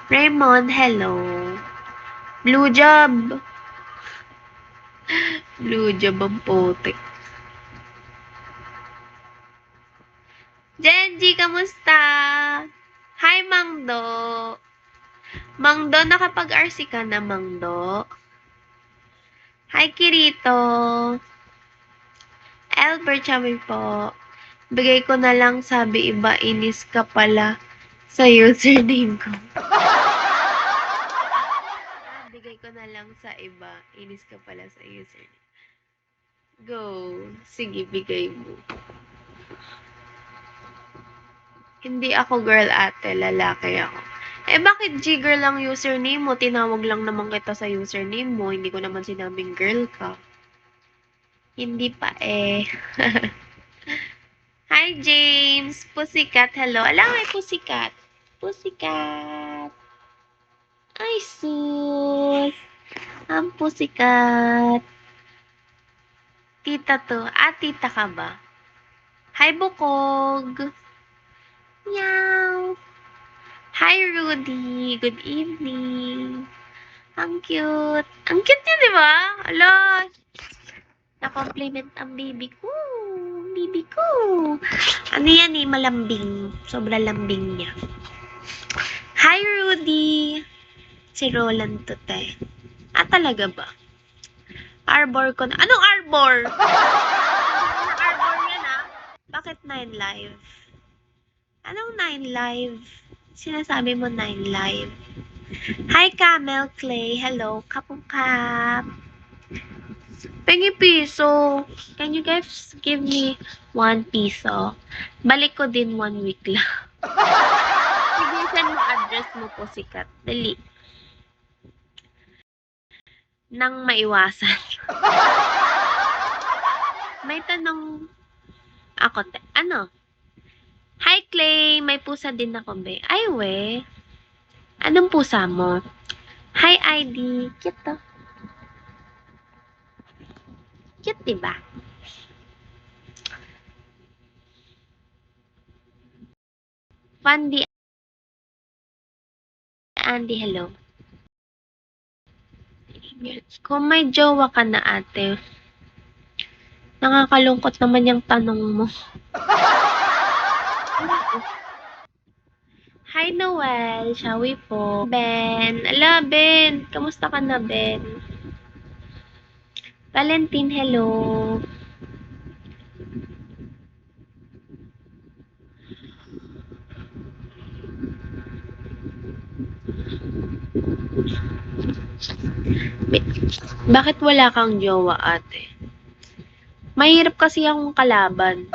Raymond, hello. Blue job. Blue job ang putik. Genji, kamusta? Hi, Mangdo. Mangdo, nakapag-RC ka na, Mangdo? Hi, Kirito. Albert, sabi po. Bigay ko na lang, sabi iba, inis ka pala sa username ko. Bigay ko na lang sa iba, inis ka pala sa username. Go. Sige, bigay mo. Hindi ako girl ate, lalaki ako. Eh, bakit G-girl ang username mo? Tinawag lang naman kita sa username mo. Hindi ko naman sinabing girl ka. Hindi pa eh. Hi, James. Pussycat, hello. Alam, may pussycat. Pussycat. Ay, sus. Ang pussycat. Tita to. Ah, tita ka ba? Hi, Bukog. Meow. Hi, Rudy. Good evening. Ang cute. Ang cute niya, di ba? Ala, na-compliment ang baby ko. Baby ko. Ano yan eh, malambing. Sobra lambing niya. Hi, Rudy. Si Roland to, te. Ah, talaga ba? Arbor ko na. Anong arbor? Anong arbor yan, ah? Bakit 9 live? Anong 9 live? Sinasabi mo 9 live. Hi, Camel Clay. Hello, kapungkap. Pengi piso. Can you guys give me 1 piso? Balik ko din 1 week lang. Sige, send mo address mo po, sikat. Dali. Nang maiwasan. May tanong ako. Ano? Hi, Clay. May pusa din ako, be. Ay, we. Anong pusa mo? Hi, ID. Cute to. Cute, diba? Fundy Andy, hello. Kung may jowa ka na, ate, nakakalungkot naman yung tanong mo. Hi, Noel. Shall we po? Ben. Ala, Ben. Kamusta ka na, Ben? Valentine, hello. Bakit wala kang jowa, ate? Mahirap kasi akong kalaban.